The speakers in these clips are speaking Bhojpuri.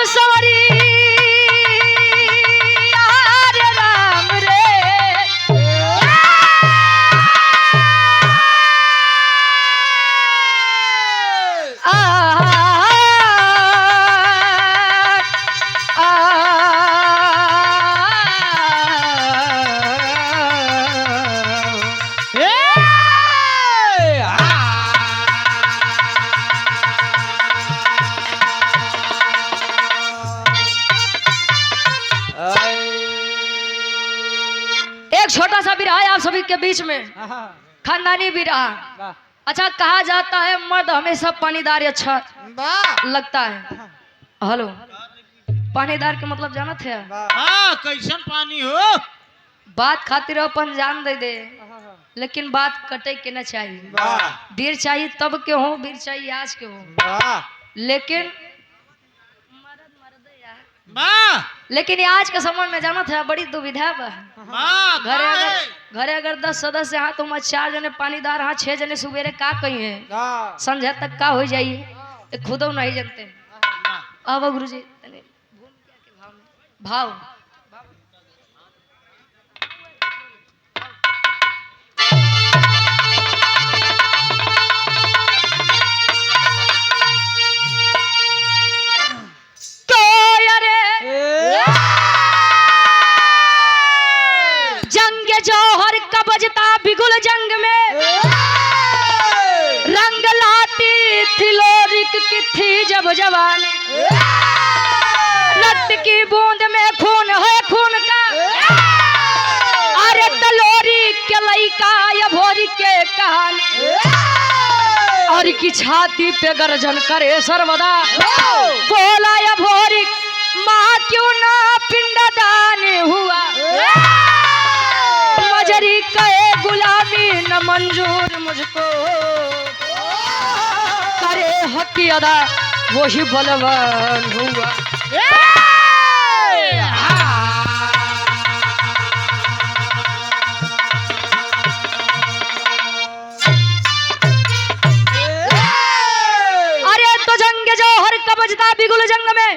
सवरी हरे राम रे एक छोटा सा बिरहा है आप सभी के बीच में, खानदानी बिरहा। अच्छा, कहा जाता है मर्द हमेशा पानीदार अच्छा लगता है। हेलो, पानीदार के मतलब जाना थे? कैसन पानी हो? बात खातिर अपन जान दे दे, लेकिन बात कटे के न चाहिए। बीर चाहिए तब के हो, बीर चाहिए आज के हो, लेकिन लेकिन आज के समय में जाना था बड़ी दुविधा बा। घरे अगर 10 सदस्य हाँ तो 4 जने पानीदार हाँ 6 जने सुबेरे का कही है संध्या तक का हो जाइए खुद नहीं जानते। अब गुरु जी भाव जौहर का बजता बिगुल जंग में रंग लाती थी लोरिक की थी जब जवानी रक्त की बूंद में खून है खून का अरे तलोरी के लइका या भोरी के कहानी और की छाती पे गर्जन करे सर्वदा बोला या भोरी माँ क्यों ना पिंडदान हुआ मजरी कहे गुलामी न मंजूर मुझको करे हक की अदा वही बलवान हुआ। अरे तो जंग जौहर का बजता बिगुल जंग में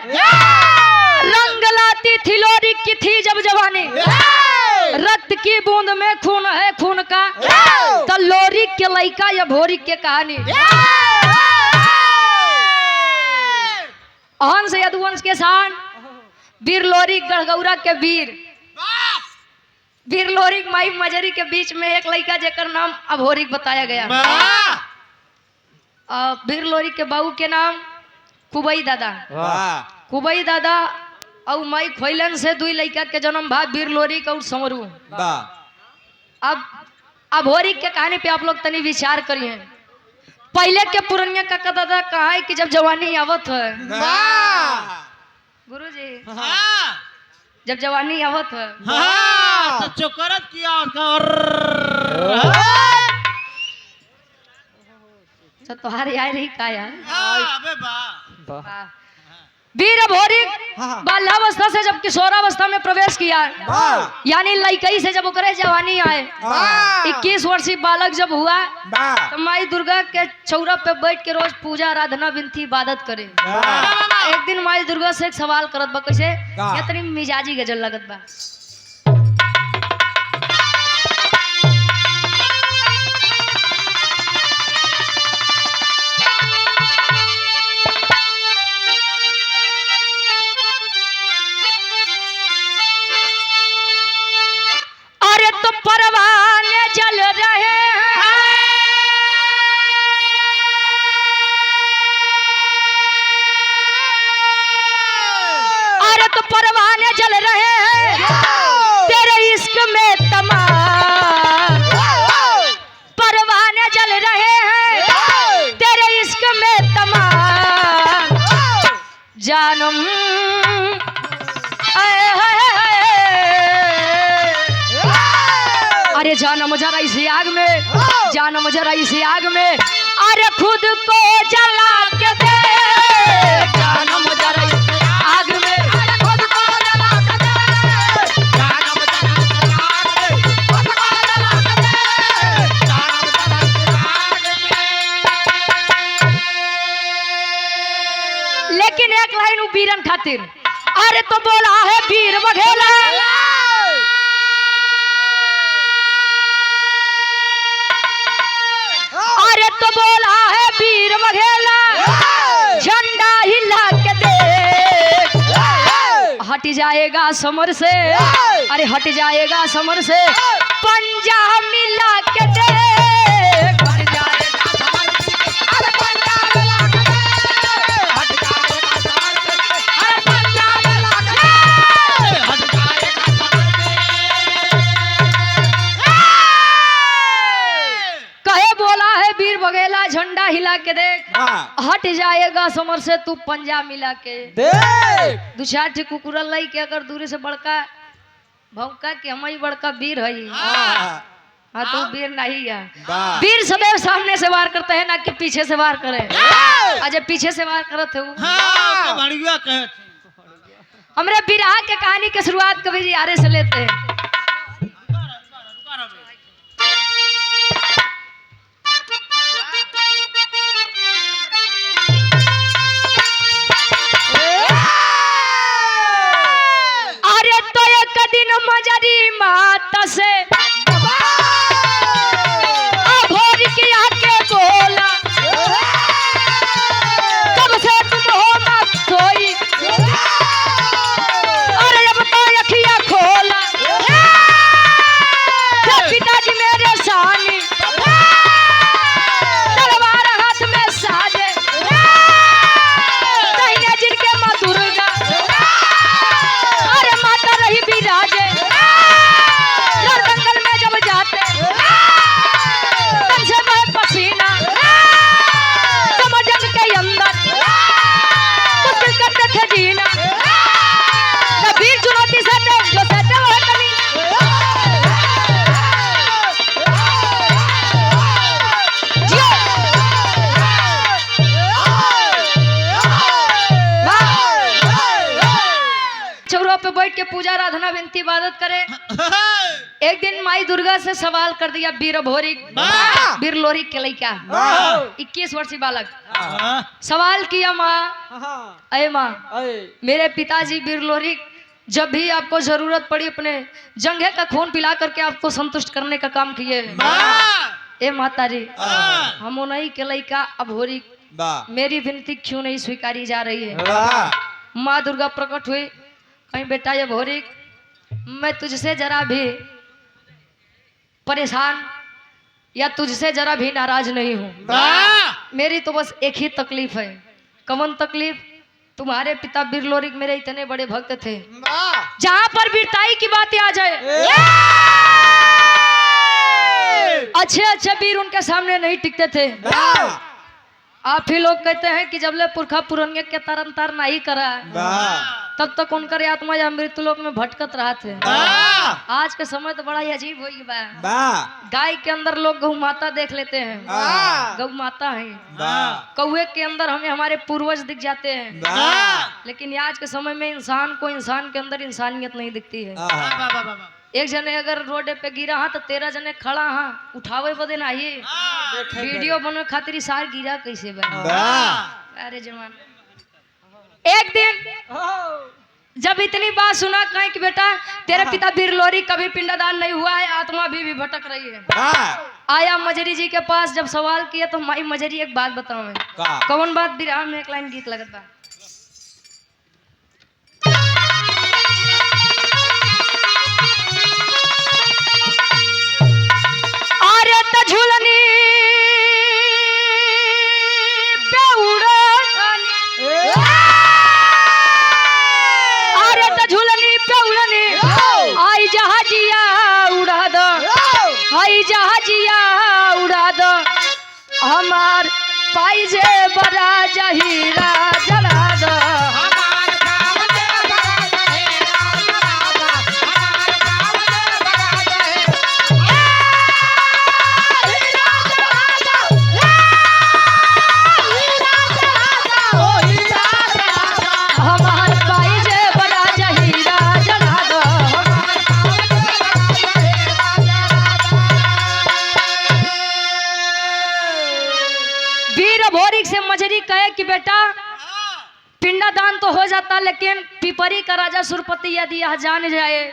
रंग लाती थी लोरी की थी जब जवानी रक्त की बूंद में खून है खून का तलोरी के लइका या भोरी के कहानी हंस यदुवंश के शान वीर लोरी गढ़गौरा के वीर लोरी माई मजरी के बीच में एक लइका जेकर नाम अभोरिक बताया गया। वीर लोरी के बाबू के नाम कुबई दादा और माई खोइलन से 2 लड़का के जन्म भा वीर लोरिक और समरू। अब अभोरी के कहानी पे आप लोग तनी विचार करिए। पहले के पुरनिया काका दादा कहा है कि जब जवानी आवत है गुरुजी जब जवानी आवत है तो चोकरत किया तुम्हारी यार ही का यार वीर भोरी बाल्यावस्था से जब किशोरावस्था में प्रवेश किया यानी लइकई से जब ओकरे जवानी आए 21 वर्षीय बालक जब हुआ तो माई दुर्गा के चौरा पे बैठ के रोज पूजा आराधना विनती इबादत करे। एक दिन माई दुर्गा से एक सवाल करत बा कैसे इतनी मिजाजी गजल लगत बा। तो परवाने जल रहे हैं अरे तो परवाने जल रहे हैं तेरे इश्क में तमाम परवाने जल रहे हैं तेरे इश्क में तमाम जानम अरे जानम जरा इसी आग में जानम जरा इसी आग में अरे खुद को जला के दे जानम जरा इसी आग में अरे खुद को जला के दे जानम जरा इसी आग में खुद को जला के दे जानम जरा इसी आग में। लेकिन एक लाइन वीरन खातिर खातिर। अरे तो बोला है वीर बघेला, अरे तो बोला है वीर बघेला, झंडा हिला के देख, हट जाएगा समर से, अरे हट जाएगा समर से, पंजा मिला के देख, हट जाएगा समर से, अरे पंजा मिला के देख, हट जाएगा समर से, अरे पंजा मिला के देख, हट जाएगा समर से। कहे बोला है वीर बघेला, झंडा हिला के देख, हट जाएगा समर से, तू पंजा मिला के देख। दू चार ठे कुकुर लाई के अगर दूरी से बड़का भौका के हम ही बड़का वीर है। हाँ तू वीर नहीं है। वीर सदैव सामने से वार करते हैं ना कि पीछे से वार करे। अजय पीछे से वार करते हो। हमरे बिरहा के कहानी के शुरुआत कभी यारे से लेते हैं। दिन मजरी माता से भोर किया के बोला, कब से तुम हो मत सोई, अरे अब तो अखियां खोला, पिताजी मेरे सानी तलवार हाथ में साजे, दाहिने जिनके माँ दुर्गा, अरे माता रही विराजे, जंगल में जब जाते तन से बहे पसीना, जब जंग के अंदर मुश्किल करते थे जीना, न वीर चुनौती सहते जो सहते वो कभी। चौरा पे बैठ के पूजा आराधना विनती इबादत करे। एक दिन माई दुर्गा से सवाल कर दिया वीर भोरिक, वीर लोरिक के लड़का 21 वर्षीय बालक, सवाल किया माँ, अरे माँ मेरे पिताजी वीर लोरिक जब भी आपको जरूरत पड़ी अपने जंघे का खून पिला करके आपको संतुष्ट करने का काम किए। ए माता जी हम नहीं के लड़का अभोरिक, मेरी विनती क्यों नहीं स्वीकारी जा रही है। माँ दुर्गा प्रकट हुई, कहीं बेटा ये भोरिक मैं तुझसे जरा भी परेशान या तुझसे जरा भी नाराज नहीं हूँ, मेरी तो बस एक ही तकलीफ है। कौन तकलीफ? तुम्हारे पिता वीर लोरिक मेरे इतने बड़े भक्त थे, जहां पर वीरताई की बातें आ जाए अच्छे अच्छे वीर उनके सामने नहीं टिकते थे। आप ही लोग कहते हैं कि जबले पुरखा पुरनिया के तरन तार नहीं करा तब तक उनकर आत्मा या मृत्यु लोक में भटकत रहा थे। आज के समय तो बड़ा ही अजीब हो गया। गाय के अंदर लोग गौ माता देख लेते हैं, गौ माता है। कौवे के अंदर हमें हमारे पूर्वज दिख जाते हैं, लेकिन आज के समय में इंसान को इंसान के अंदर इंसानियत नहीं दिखती है। एक जने अगर रोड पे गिरा हाँ तो 13 जने खड़ा हाँ उठावे बदे नहीं, वीडियो बने खातिर सार गिरा कैसे अरे जवान। एक दिन जब इतनी बात सुना कहीं कि बेटा तेरे पिता वीर लोरिक कभी पिंडदान नहीं हुआ है, आत्मा भी भटक रही है। आया मजरी जी के पास, जब सवाल किया तो माई मजरी एक बात बताओ मैं, कौन बात? विराह में एक लाइन गीत लगता। अरे तो झूलनी पे उड़ानी, अरे तो झूलनी पे उड़ानी, आई जहाजिया उड़ा दो, आई जहाजिया उड़ा दो, हमार पाइजे बड़ा जहीरा जला दो, मजरी कहे कि बेटा पिंडदान तो हो जाता, लेकिन पिपरी का राजा सुरपति यदि यह जान जाए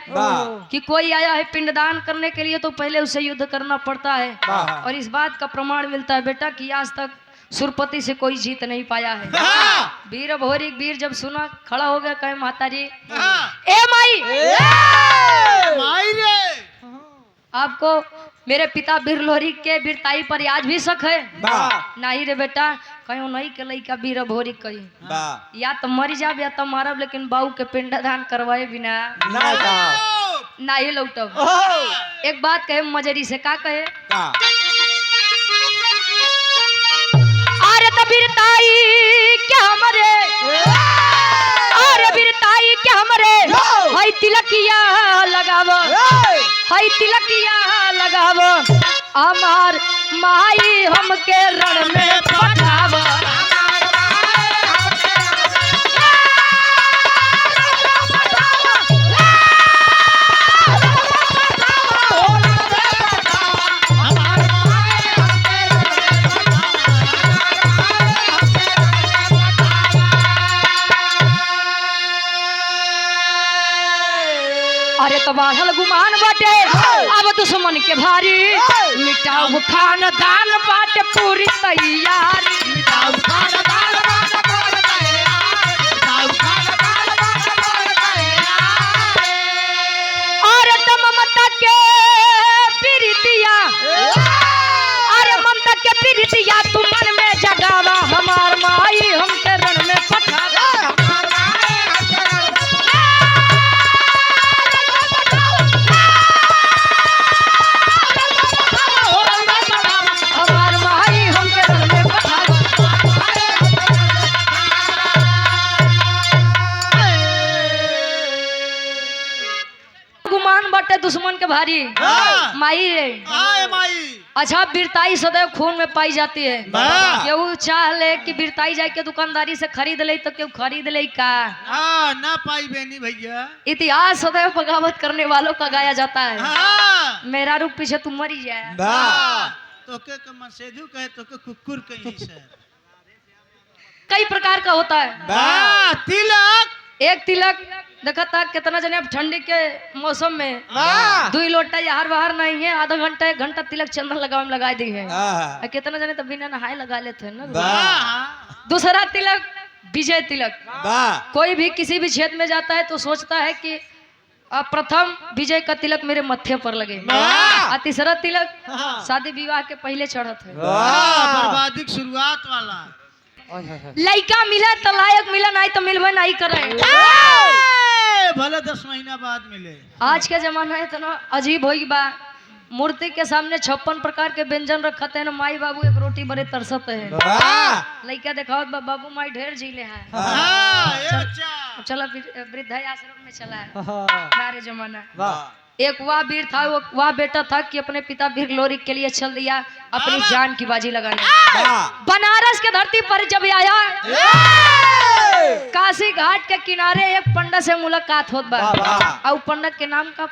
कि कोई आया है पिंडदान करने के लिए तो पहले उसे युद्ध करना पड़ता है। और इस बात का प्रमाण मिलता है बेटा कि आज तक सुरपति से कोई जीत नहीं पाया है। वीर भोरी वीर जब सुना खड़ा हो गया, कहे माता जी ए माई माई रे आपको मेरे पिता वीर लोहरी के वीरताई पर आज भी शक है? नहीं रे बेटा, कहीं नहीं के लइका वीर भोरी कही या तो मर जाब या तो मारब, लेकिन बाऊ के पिंडदान करवाए बिना नहीं लौटब। एक बात कहे मजरी से, का कहे? अरे तो वीरताई क्या मरे, अरे वीरताई क्या मरे, हई तिलकिया लगाव, हई तिलकिया लगाव, हमार माई हमके रण में पठाव। अरे तो बाढ़ल गुमान बाटे अब दुश्मन के भारी, मिटाऊ खानदान बाटे पूरी तैयारी, मिटाऊ खानदान बाटे पूरी तैयारी, मिटाऊ खानदान बाटे पूरी तैयारी। अरे तो ममता के प्रीतिया, अरे ममता के प्रीतिया तू मन में जगावा, हमार माई हमके रण में पठावा। बटे दुश्मन के भारी माई रे माई। अच्छा वीरताई सदैव खून में पाई जाती है। केहू चाह ले कि वीरताई जाके दुकानदारी से खरीद ले तो केहू खरीद ले का ना पाई बेनी भैया। इतिहास सदैव बगावत करने वालों का गाया जाता है। मेरा रूप पीछे तुम मरी जाए तो के मसेदू कहे तो के कुकुर कहीं से। कई प्रकार का होता है तिलक। एक तिलक देखा था कितना जने अब ठंडी के मौसम में 2 लोटा यार बाहर नहीं है, आधा घंटा 1 घंटा तिलक चंदन लगावे में लगा दी है। कितना जने तो बिना नहाए लगा लेते हैं ना। दूसरा तिलक विजय तिलक। कोई भी किसी भी क्षेत्र में जाता है तो सोचता है कि प्रथम विजय का तिलक मेरे मत्थे पर लगे। और तीसरा तिलक शादी विवाह के पहले चढ़त है। बर्बादी की शुरुआत वाला। लड़का मिला तो लायक मिला, नहीं तो मिलवे नहीं करे, भले 10 महीना बाद मिले। आज के जमाना इतना अजीब होई बा, मूर्ति के सामने 56 प्रकार के व्यंजन रखते हैं ना, माई बाबू एक रोटी बड़े तरसते हैं। लड़का दिखावत बाबू माई ढेर झीले है। चलो वृद्धा आश्रम में चला है सारे जमाना। एक वह वीर था, वह बेटा था कि अपने पिता वीर लोहरी के लिए चल दिया अपनी जान की बाजी लगाने। बनारस के धरती पर जब आया, काशी घाट के किनारे एक पंडित से मुलाकात होत बा। और पंडित के नाम का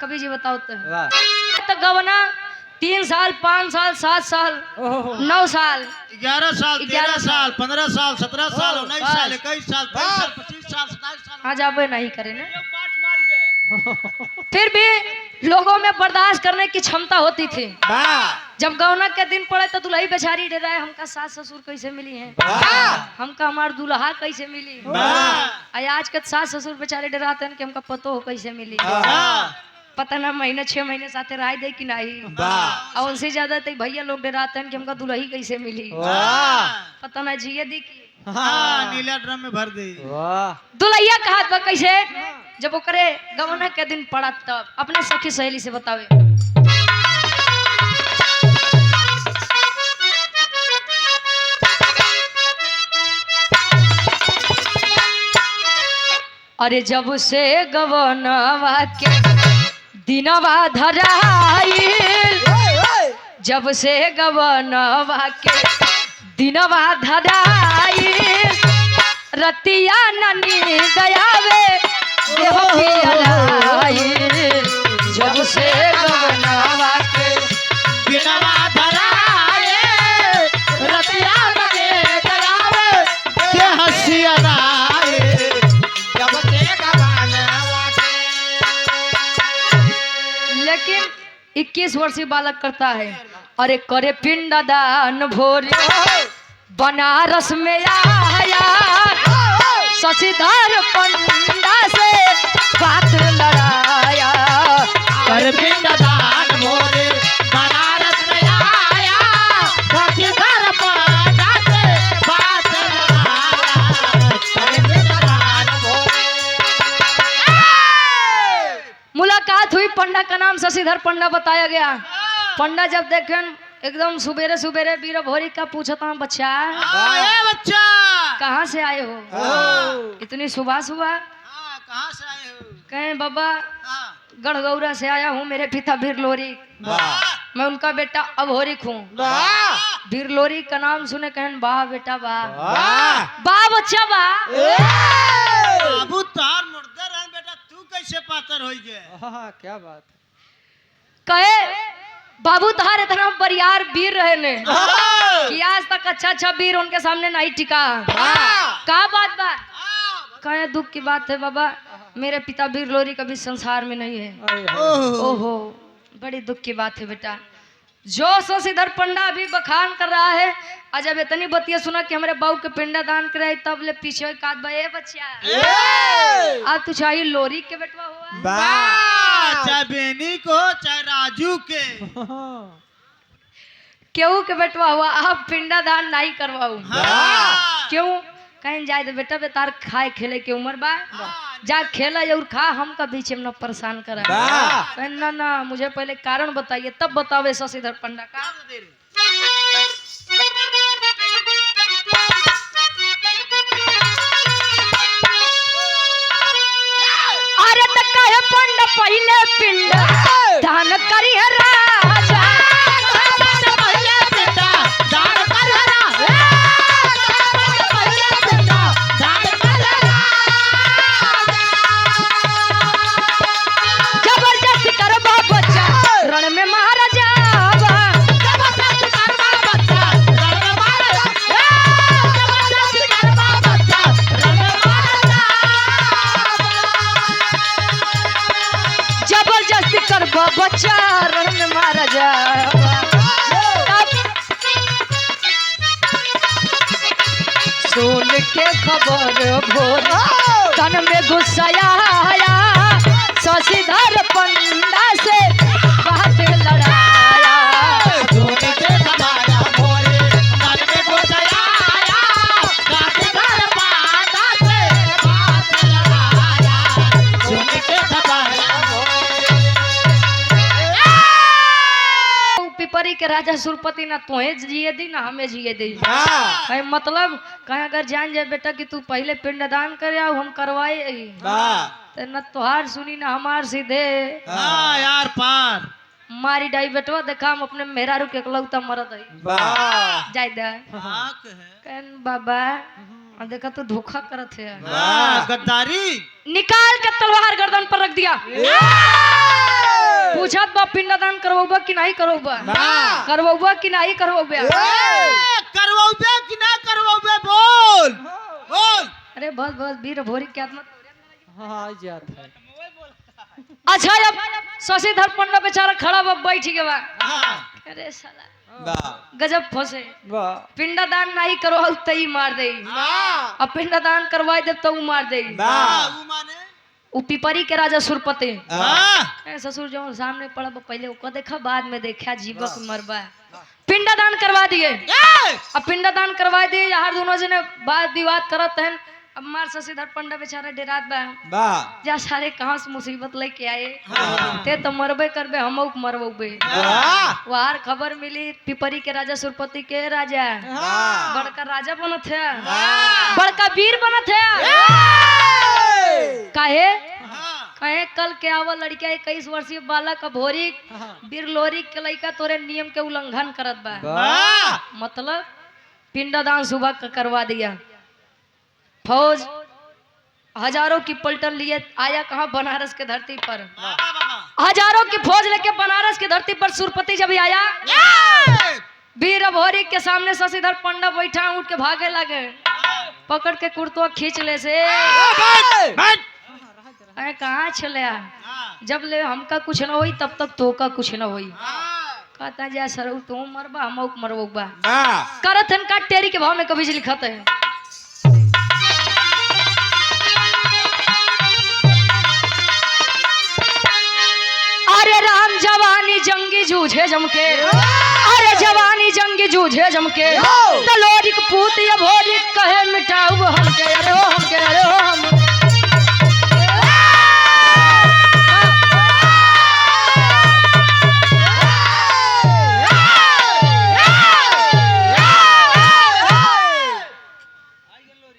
कभी जी बताओ तो गवना 3 साल 5 साल 7 साल 9 साल 11 साल 13 साल 15 साल 17 साल 19 साल 21 साल 22 साल 25 साल 27 साल आज आप नहीं करे ना। फिर भी लोगों में बर्दाश्त करने की क्षमता होती थी। जब गौना के दिन पड़े तो दुल्ही बेचारी डे रहा है, हमका सास ससुर कैसे मिली है, हमका हमार दुल्हा कैसे मिली। आज के सास ससुर बेचारे डराते हैं कि हमका पतो हो कैसे मिली। पता ना महीने 6 महीने साथे रह दे कि नहीं। और उनसे ज्यादा तो भैया लोग डराते हैं कि हमका दुल्ही कैसे मिली। पता ना जिये दी की नीला ड्रम में भर दे। दुल्हिया कहा कैसे जब ओकरे गवना के दिन पड़ा तब अपने सखी सहेली से बतावे। अरे जब से गवनवा के दिनवा धराइल, जब से गवनवा के दिनवा धराइल, रतिया ननी दयावे देहो पियलाइल। जब से गवनवा के दिनवा धराइल, रतिया ननी दयावे देहो पियलाइल। 21 वर्षीय बालक करता है। अरे करे पिंडदान भोरे बनारस में आया, शशिधर पंडा से बात लड़ाया। कर पिंडदान भोरे बनारस में आया, शशिधर पंडा से बात लड़ाया। कर पिंडदान भोरे। मुलाकात हुई, पंडा का नाम शशिधर पंडा बताया गया। पंडा जब देखें एकदम सुबेरे सुबेरे वीर भोरी का पूछता, बच्चा बच्चा कहाँ से आए हो इतनी सुबह सुबह? कहाँ से आए हो? कहें बाबा गढ़गौरा से आया हूँ, मेरे पिता वीर लोरी, मैं उनका बेटा अभोरिक हूँ। वीर लोरी का नाम सुने कहें वाह बेटा वाह, वाह बच्चा वाह। बाबू तार मुर्दा रह बेटा, तू कैसे पातर हो गए? क्या बात। कहे बाबू तार इतना बरियार वीर रहे ने कि आज तक अच्छा वीर उनके सामने नहीं टिका। का बात बा? कहे दुख की बात है बाबा, मेरे पिता वीर लोरी कभी संसार में नहीं है। ओहो बड़ी दुख की बात है बेटा। जो शशिधर पंडा अभी बखान कर रहा है, और जब इतनी बतिया सुना कि हमारे बाबू के पिंडा दान कराए, तब ले पीछे काट बे बच्चा अब तू चाहे लोरी के बेटवा हुआ, चाहे बेनी को चाहे राजू के केहू के बेटवा हुआ, आप पिंडा दान नहीं करवाऊ। क्यों? कहीं जाए तो बेटा बेतार खाए खेले के उम्र बा, जा खेला और खा, हमका बीच में न परेशान करा। ना ना मुझे पहले कारण बताइए तब बतावे शशिधर पंडा का। अरे तो कहे पंडा पहले पिंड दान करी है राजा, रण में महाराजा जबरदस्ती कर बच्चा, रण में महाराजा। सुन के खबर भोर तन में गुस्साया आया, शशिधर पंडा से बात लड़ाया। पिपरी के राजा सुरपति ना तोहे जिए दी ना हमें जिए दी। कहीं मतलब कहीं अगर जान जाए बेटा कि तू पहले पिंडदान करे आओ हम करवाए, तो न तोहार सुनी ना हमार सीधे यार पार मारी डाई बेटवा देखा हम अपने मेहरारू के लौता मरद है जाय दे। कहन बाबा देखा तू धोखा करत है, गद्दारी। निकाल के तलवार गर्दन पर रख दिया। पूछत बा पिंडदान करवाबा कि नहीं करवाबा, करवाबा कि नहीं करवाबा, करवाबे कि ना करवाबे बोल बोल। अरे बस बस वीर भोरी क्या मत। अच्छा अब शशिधर पंडा बेचारा खड़ा बा बैठ गया। अरे साला गजब फंसे, पिंडदान नहीं करवाऊ तई मार दे, अब पिंडदान करवाई दे तो मार दे। उ पिपरी के राजा सुरपति ससुर जो सामने पड़ा पहले उसको देखा बाद में देखा जीवक मरबा। पिंडदान करवा दिए, अब पिंडदान करवा दिए, यार दोनों जने बात विवाद करत हैं। अब मार शशिधर पंडा बेचारा डेरात बा जा सारे कहाँ से मुसीबत लेके आए, ते तो मरबे करबे हम मरबे। वार खबर मिली पिपरी के राजा सुरपति के राजा बड़का राजा बनत है, बड़का वीर बनत है। काहे कहे कल के आवा लड़किया 21 वर्षीय बालक भोरी वीर लोरी के लड़का तोरे नियम के उल्लंघन करत बा, मतलब पिंडदान सुबह का करवा दिया। फौज हजारों की पलटन लिए आया कहा बनारस के धरती पर, हजारों की फौज लेके बनारस की धरती पर सुरपति जब आया, वीर भोरी के सामने शशिधर पंडा बैठा उठ के भागे लगे, पकड़ के कुर्तवा खींच ले से कहाँ चले आ? हाँ, जब ले हमका कुछ न होई तब तक तो का कुछ न होई। हाँ, कहता जा सर तू मरबा हम मरबो बा हाँ करत हन का टेरी के भाव में कभी से लिखत है। अरे राम जवानी जंगी जूझे जमके, अरे जवानी जंगी जूझे जमके, तलोरिक पूत ये भोरी कहे मिटाऊ हमके, अरे हो हमके, अरे हो हम।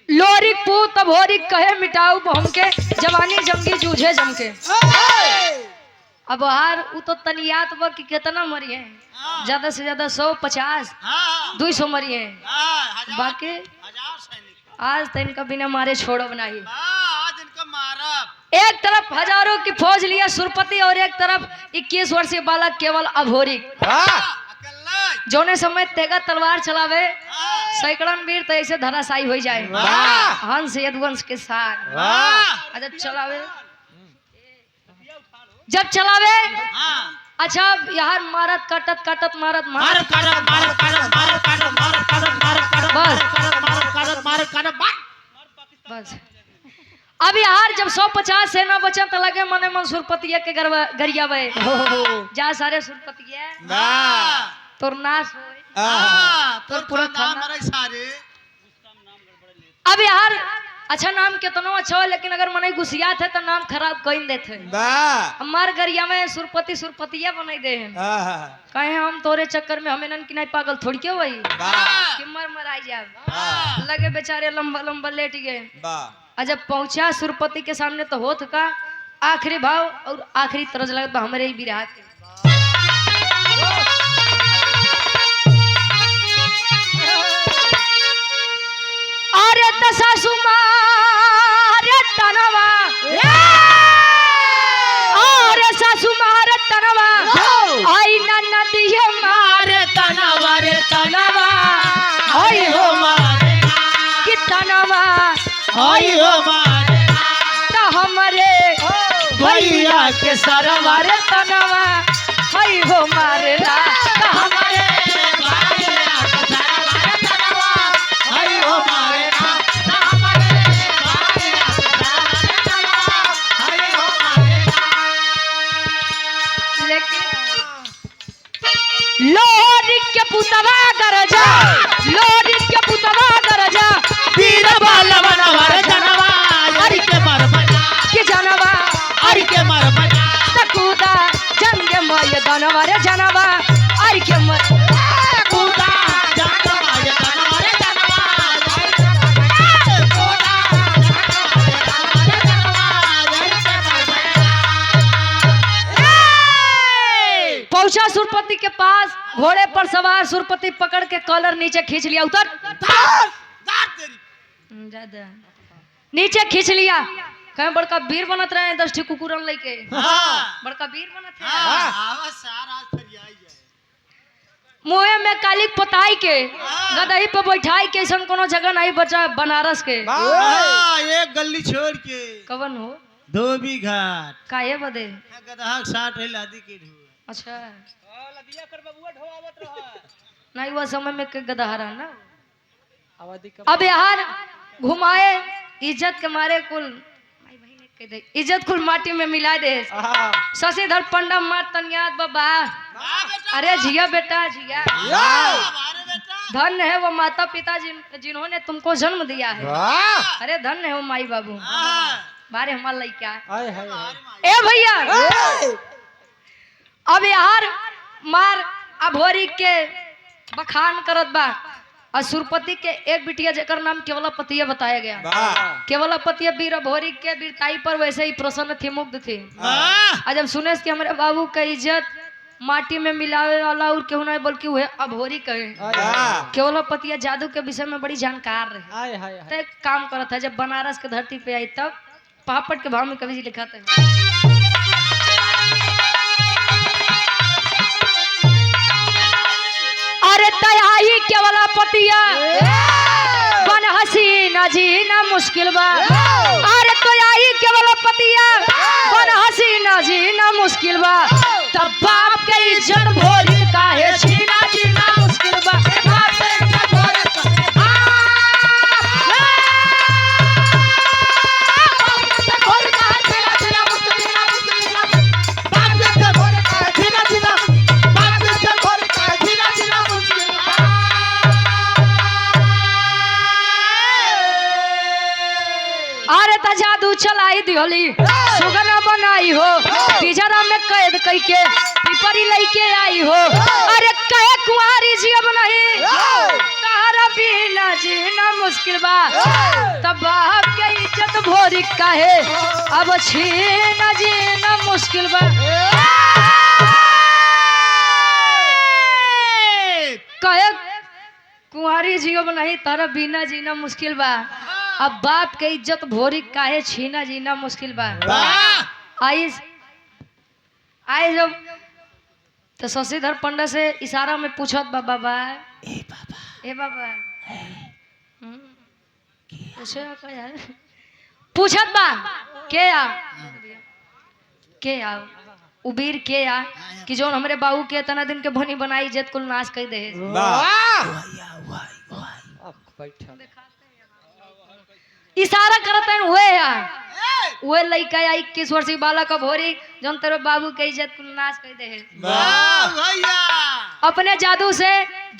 लोरिक पूत भोरी कहे मिटाऊ हमके, जवानी जंगी जूझे जमके। अब हार उ तो तनियात बा कि कितना मरी है, ज्यादा से ज्यादा 150 हाँ, 200 मरी है। हाँ, बाकी हजार सैनिक। आज तो इनका बिना मारे छोड़ब नहीं। हाँ, आज इनका मारब। एक तरफ हजारों की फौज लिया सुरपति और एक तरफ 21 वर्षीय बालक केवल अभोरी, अकेले। जोने समय तेगा तलवार चलावे हाँ, सैकड़न वीर तो ऐसे धराशायी हो जाए वाह। हंस यदुवंश के साथ। हाँ, जब चलावे जब चलावे हाँ, अच्छा यार मारत काटत काटत मारत मार मारत काटत, मार काटत, मार काटत, मार काटत, मार काटत, बस। मार काटत, मार काटत, मार। बस अब यार जब 150 सेना बचा तो लगे मने मन सुरपतिया के गरियावे जा सारे सुरपतिया हाँ, तोर नाश होए। हाँ, तो तो पूरा पूरा नाम खाना- मरे सारे। अब यार अच्छा नाम कितना अच्छा हो लेकिन अगर मने गुस्सियात है तो नाम खराब कर देते हमार गरिया में सुरपति सुरपतिया बनाई दे हैं। कहे हम तोरे चक्कर में हमें नन की नहीं पागल थोड़ी क्यों वही कि मर मराई जाए लगे बेचारे लंबा लंबा लेट गए। और जब पहुंचा सुरपति के सामने तो होत का आखिरी भाव और आखिरी तरज लगा हमारे ही बिरहा के। अरे दशा सुमारे तनवा, अरे सासुमारे तनवा, आई ना नदिये मारे तनवा रे तनवा, आई हो मारे कि तनवा, आई हो मारे तो हमारे भैया के सरवा रे तनवा, आई हो मारे ला तो हमारे आई हो मारे लोरी के पुतवा गरजा, लोरी के पुतवा गरजा, वीर बालवन वर जनवा हरि के मर बजा कि जनवा हरि के मर बजा तकूदा जंग मय दनवा रे जनवा अर के मर कूदा जनवा ये जनवा रे जनवा पहुंचा सुरपति के पास घोड़े पर सवार सुरपति पकड़ के कॉलर नीचे खींच लिया उतर ज्यादा नीचे खींच लिया कहीं बड़का वीर बनत रहे 10 ठी कुकुरन लेके बड़का वीर बनत है आवाज सारा फरियाई जाए मुँह में काली पोताई के गदही पे बैठाई के ऐसा कोनो जगह नहीं बचा बनारस के एक गली छोड़ के कवन हो धोबी घाट काहे बदे गदहा 60 है लादी के ढो अच्छा लदिया कर बबुआ ढोआवत रहा नहीं हुआ समय में के गदहारा ना अब यार घुमाए इज्जत के मारे कुल इज्जत कुल माटी में मिला दे शशिधर पंडा मार तनियात बाबा अरे जिया बेटा जिया धन्य है वो माता पिता जिन्होंने तुमको जन्म दिया है अरे धन्य है वो माई बाबू बारे हमारा लड़का ए भैया अब यार मार अभोरी के बखान करत बा और सुरपति के एक बिटिया जेकर नाम केवलापतिया बताया गया केवलापतिया वीर अभोरी के वीरताई पर वैसे ही प्रसन्न थी मुग्ध थी और जब सुने कि हमारे बाबू का इज्जत माटी में मिलावे वाला और क्यों नहीं बल्कि वह अभोरी कहे केवलापतिया जादू के विषय में बड़ी जानकार रहे तो एक काम करता है जब बनारस के धरती पे आई तब पापड़ के भाव में कवि जी लिखा था अरे तयाई केवलापतिया बन हसीना जीना मुश्किल बा अरे तयाई केवलापतिया चलाई दियोली सुगना बनाई हो पिजरा में कैद कई के पिपरी लेके आई हो अरे कहे कुंवारी जी अब नहीं तारा बिना जीना मुश्किल बा तब बाप के इज्जत भोरी काहे अब छीना जीना मुश्किल बा कहे कुंवारी जी अब नहीं तारा बिना जीना मुश्किल बा अब बाप के इज्जत भोरी काहे छीना जीना मुश्किल बा आई जब तो शशिधर पंडा से इशारा में पूछत बा बाबा ए बाबा पूछत बा के आ उबीर के आ कि जो हमरे बाबू के तना दिन के भनी बनाई इज्जत कुल नाश कर दे इशारा करते हैं हुए यार वो लड़का या 21 वर्षीय बालक भोरी जन तेरे बाबू के इज्जत कुल नाश कर दे अपने जादू से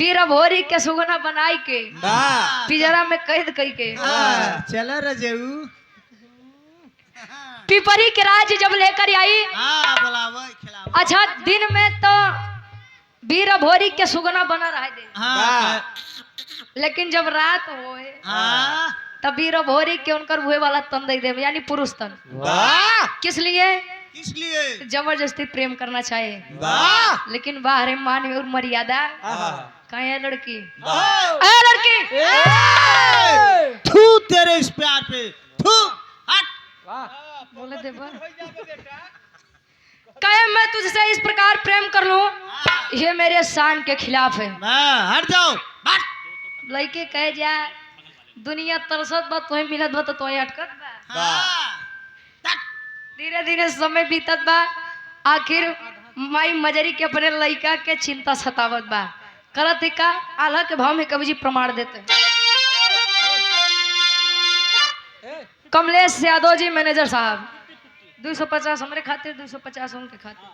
वीर भोरी के सुगना बनाई के पिजरा में कैद कई के चला रजेऊ पिपरी के राज जब लेकर आई अच्छा दिन में तो वीर भोरी के सुगना बना रहा दे लेकिन जब रात होए तब वीर भोरी के उनकर हुए वाला तन दे दे यानी पुरुष तन किस लिए जबरदस्ती प्रेम करना चाहिए लेकिन बाहर मान और मर्यादा कहीं है लड़की लड़की थू तेरे इस प्यार पे थू हट बोले दे कहे मैं तुझसे इस प्रकार प्रेम कर लूं ये मेरे शान के खिलाफ है हट जाओ लड़के कहे जा दुनिया तरसत बा तोहे मिलत बा तो तोहे अटकत बा धीरे धीरे समय बीतत बा आखिर माई मजरी के अपने लड़का के चिंता सतावत बा करत का आल्हा के भाव में कवि जी प्रमाण देते कमलेश यादव जी मैनेजर साहब 250 हमारे खातिर 250 उनके खातिर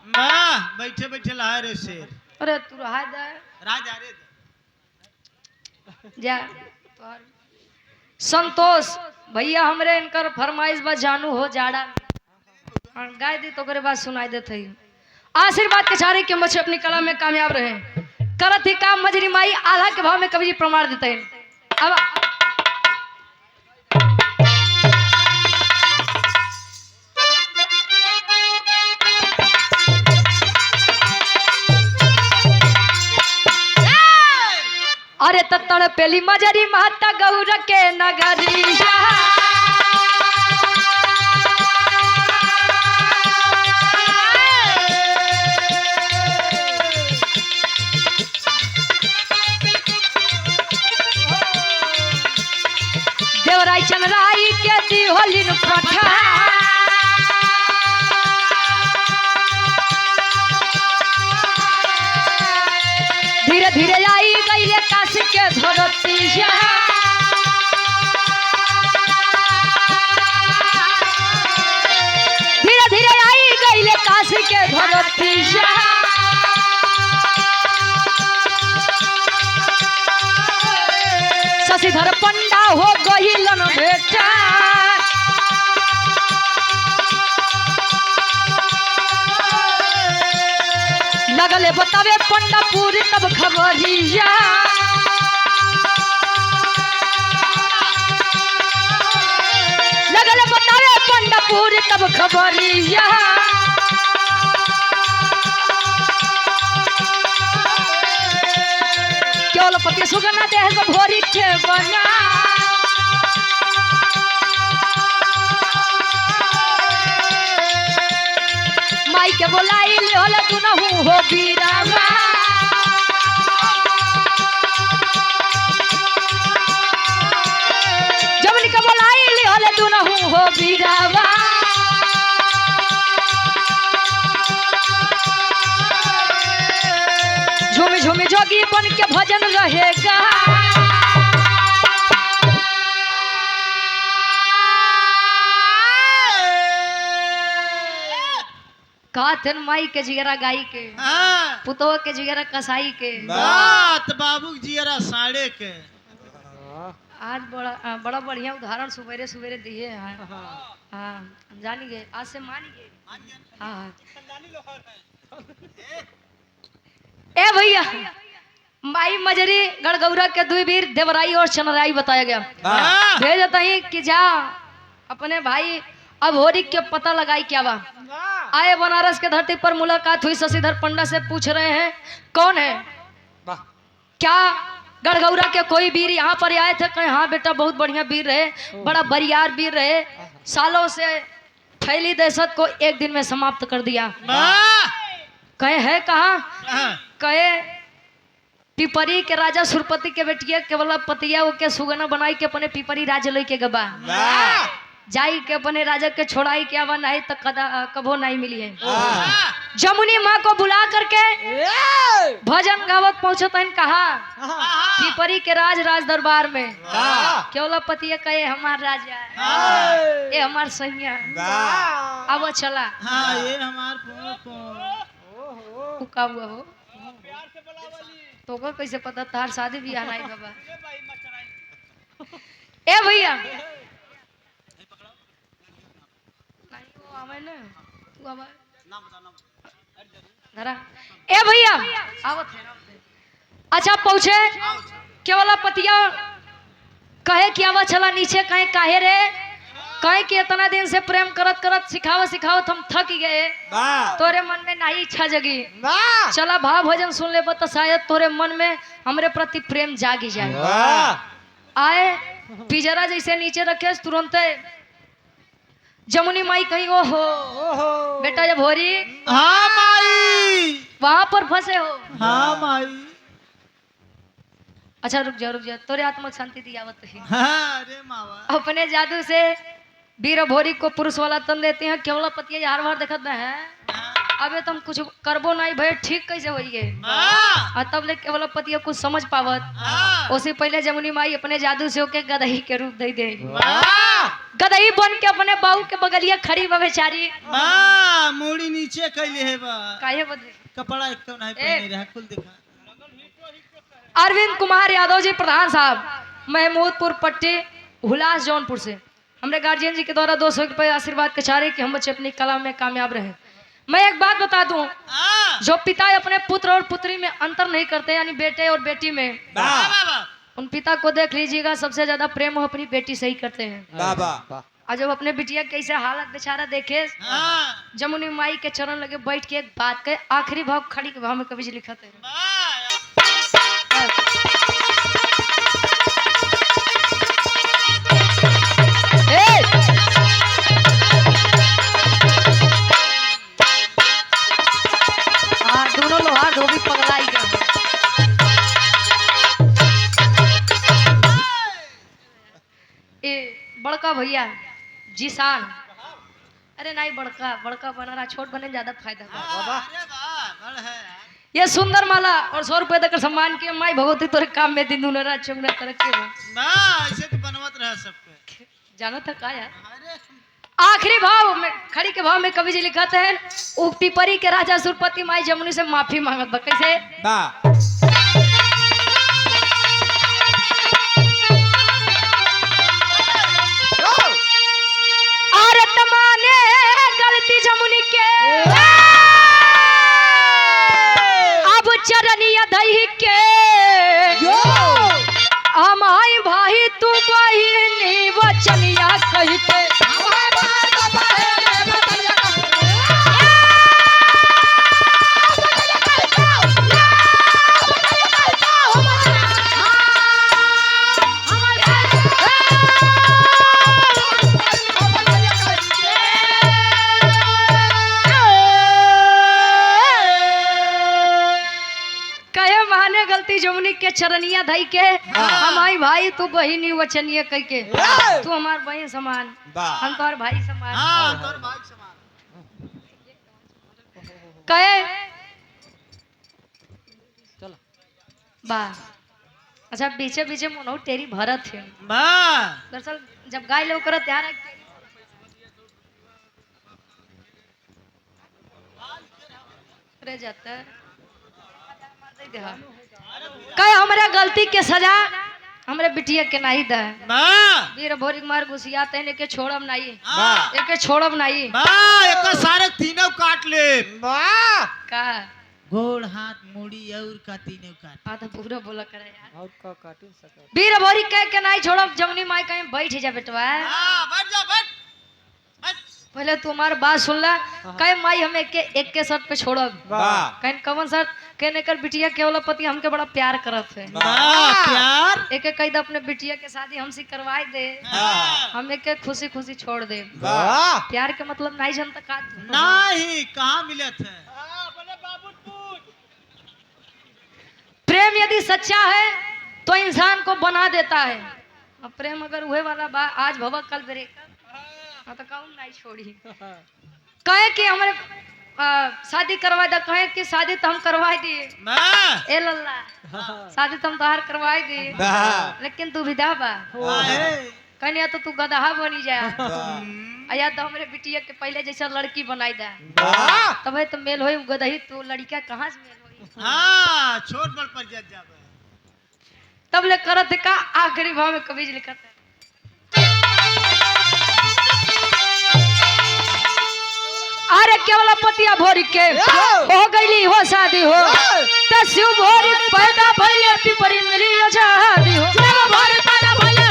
बैठे बैठे लहा रे शेर अरे तू रहा दे राजा रे जा संतोष भैया हमरे इनकर फरमाइश बा जानू हो जाड़ा गाय दी तो करे बात सुनाई देते आशीर्वाद के चारे के मुझे अपनी कला में कामयाब रहे करत ही काम मजरी माई आल्हा के भाव में कवि जी प्रमाण देते हैं अब अरे तत्तड़ पेली मजरी माता गौर के नगरिया देवराई चनराई के दी होलिन पठा धीरे धीरे आई गई काशी के धरतिया धीरे धीरे आई गई काशी के धरतिया शशिधर पंडा हो गई लन बेटा लगले बतावे पंडा पूरी तब खबरिया लगले बतावे पंडा पूरी तब खबरिया केवल पति सुगना देह को भोरी के बना माई के बोलाई होले तू न हो बीरावा जमनी के बोलाई होले तू न हो बीरावा झूमी झूमी जोगी बन के भजन रहेगा काथन माई के जिगरा गाई के पुतो के जिगरा कसाई के बात बाबू जिगरा साड़े के आज बड़ा बढ़िया उदाहरण सवेरे सवेरे दिए हैं। हाँ हम जानी गए, आज से मान गए। हाँ हाँ। ए भैया, माई मजरी गड़गौरा के दुई वीर देवराई और चनराई बताया गया। भेजता ही कि जा अपने भाई अभोरी के पता लगाई क्या बा। आए बनारस के धरती पर मुलाकात हुई, शशिधर पंडा से पूछ रहे हैं कौन है, क्या गड़गौरा के कोई वीर यहाँ पर आए थे? कहे हाँ बेटा, बहुत बढ़िया वीर रहे, बड़ा बरियार वीर रहे, सालों से फैली दहशत को एक दिन में समाप्त कर दिया। कहे है कहाँ? कहे पिपरी के राजा सुरपति के बेटिया केवल पतिया के सुगना बनाई के अपने पिपरी राज ले के गबा जाई के अपने राजा के छोड़ाई क्या बना है, तक कबो नहीं मिली है। जमुनी माँ को बुला करके भजन गावत पहुंचत है, कहा पिपरी के राज दरबार में केवल पतिया कहे हमार राजा ये हमार सैया अब चला। ये हमार का हुआ हो तो को कैसे पता तार शादी भी आना है बाबा। ए भैया ए भैया आवत है। अच्छा पहुंचे केवल पतिया कहे कि आवा चला नीचे, कहे काहे रे? कहे कि इतना दिन से प्रेम करत करत सिखावत हम थक गए, तोरे मन में नहीं इच्छा जगी, चला भाव भजन सुन ले तो शायद तोरे मन में हमरे प्रति प्रेम जागी जाए। आए पिजरा जैसे नीचे रखे तुरंत जमुनी माई कहीं ओहो बेटा जब हो रही हाँ माई वहां पर फंसे हो। हाँ माई। अच्छा रुक जा तोरे आत्मा शांति दियावत है। हाँ, अरे मावा अपने जादू से वीर भोरी को पुरुष वाला तन देते हैं। केवल पतिया हर बार देखत है अबे तुम कुछ करबो नहीं भाई, ठीक कैसे होइए? तब ले केवल पतिया कुछ समझ पावत उससे पहले जमुनी माई अपने जादू से होके गदही के रूप दे दे। गदही बन के अपने बाहू के बगलिया खड़ी बा बेचारी, मुड़ी नीचे कैले है बा काहे बदे कपड़ा एक तो नहीं पहने रहा, खुल दिखा। अरविंद कुमार यादव जी प्रधान साहब, महमूदपुर पट्टी हुलास जौनपुर से हमारे गार्जियन जी के द्वारा 200 रुपये आशीर्वाद के चारे कि हम बच्चे अपनी कला में कामयाब रहे। मैं एक बात बता दूं, जो पिता अपने पुत्र और पुत्री में अंतर नहीं करते, यानी बेटे और बेटी में, उन पिता को देख लीजिएगा सबसे ज्यादा प्रेम वो अपनी बेटी से ही करते हैं। और जब अपने बिटिया कैसे हालत बेचारा देखे, जमुनी माई के चरण लगे बैठ के एक बात के आखिरी भाव खड़ी के भाव में कवि जी लिखते हैं। दोनों लोहार धोबी पगलाई गया। बड़का भैया जिसान, अरे नहीं बड़का बना रहा, छोट बने ज्यादा फायदा है। ये सुंदर माला और 100 रुपए देकर सम्मान किया। माई भगवती तोरे काम में दिन दुनरा चंगना तरक्की हो ना, ऐसे तो बनवत रह सबके जाना था का यार। आखिरी भाव में खड़ी के भाव में कवि जी लिखते हैं, उक्ति परी के राजा सुरपति माई जमुनी से माफी मांगत बा। कैसे? अरे तमाने गलती जमुनी के अब चरनिया दही के हमारी भाई तू बहिनी वचनिया कही के जमुनी के चरनिया धई के हमारी भाई तू बहिनी वचनिया कह के तू हमार बहन समान, हम तोहर भाई समान। कहे बा अच्छा पीछे पीछे मोनो तेरी भरत है दरअसल जब गाय लोग करत त्यार रह जाता कहे हमारा गलती के सजा हमरे बिटिया के नहीं दा बा वीर भोरी मार घुसिया तने के छोड़ब नहीं बा एके छोड़ब नहीं बा एक सारे तीनों काट ले का गोड़ हाथ मुड़ी और का तीनों काट आ तो पूरा बोला करे यार और का काटू सके वीर भोरी कह के नहीं छोड़ब जमनी माई कहीं बैठ जा बेटवा हां बैठ जा बैठ पहले तुम्हार बात सुन ला कहे माई हम एक के शर्त पे छोड़ब कहीं कवन शर्त कहने कर बिटिया के वाला पति हमके बड़ा प्यार करत है बा प्यार एक कह दे अपने बिटिया के शादी हमसे करवाए दे हम एक खुशी खुशी छोड़ दे प्यार के मतलब नहीं जानता का तू? नहीं कहां मिले थे प्रेम यदि सच्चा है तो इंसान को बना देता है और प्रेम अगर हुए वाला बा आज भवा कल ब्रेकअप तो कहूँ नहीं छोड़ी कहे कि हमारे शादी करवा दे कहे कि शादी तो हम करवाए दिए ए लल्ला शादी तो हम तोहार करवाए दिए लेकिन तू विदा बा कहने तो तू गदहा बनी जा या तो हमारे बिटिया के पहले जैसा लड़की बनाई दे तब तो मेल होई गदही तू लड़का कहाँ से मेल होई हां छोट बड़ पर जावे तब ले करत का आखिरी भाव में कवि लिखत है अरे केवल पतिया भोरी के हो गईली हो शादी हो त शिव भोरी पैदा भइले पिपरी मिली आजादी हो शिव भोरी पैदा भइले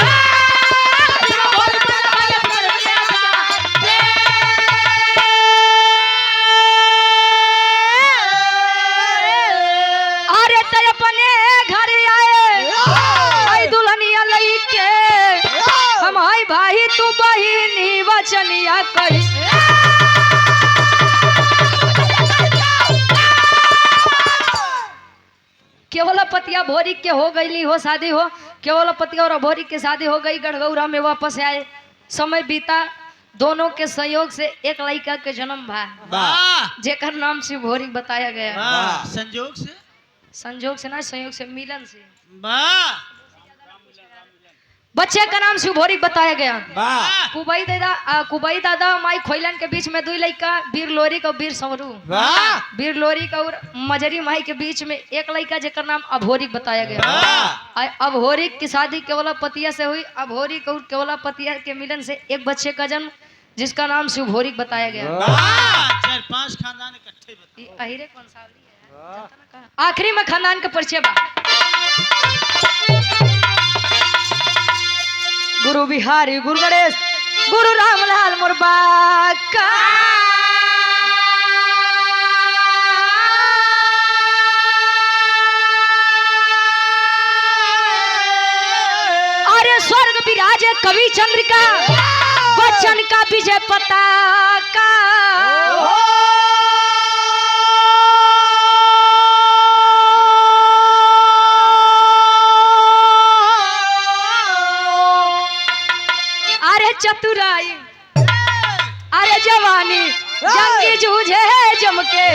शिव भोरी पैदा भइले पिपरी मिली आजादी अरे त अपने घर आए आई दुल्हनिया लई के हम आई भाई तू बहिनी वचनिया कही केवल पतिया भोरी के हो गईली हो शादी हो केवल पतिया और भोरी के शादी हो गई गढ़गौरा में वापस आए समय बीता दोनों के सहयोग से एक लड़का के जन्म भा जेकर नाम शिव भोरी बताया गया संजोग से ना संयोग से मिलन से बच्चे का नाम शिव भोरी बताया गया कुबई दादा माई खोइलन के बीच में दो लड़का वीर लोरी का वीर संवरू वीर लोरी का और मजरी माई के बीच में एक लड़का जेकर नाम अभोरिक बताया गया अभोरिक की शादी केवला पतिया से हुई अभोरिक और केवला पतिया के मिलन से एक बच्चे का जन्म जिसका नाम शिव भोरिक बताया गया 4-5 खानदान इकट्ठे अहिरे कौन सा आखिरी में खानदान का परिचय बा गुरु बिहारी गुरु गणेश गुरु रामलाल मुरबा का अरे स्वर्ग विराजे कवि चंद्रिका बच्चन का विजय पताका चतुराई अरे जवानी जंगी जूझे जमके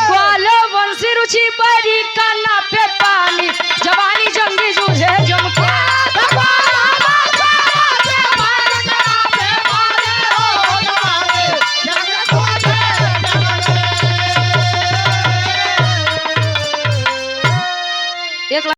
ग्वालो वंशी रुचि बड़ी काना पे पानी जवानी जंगी जूझे जमके एक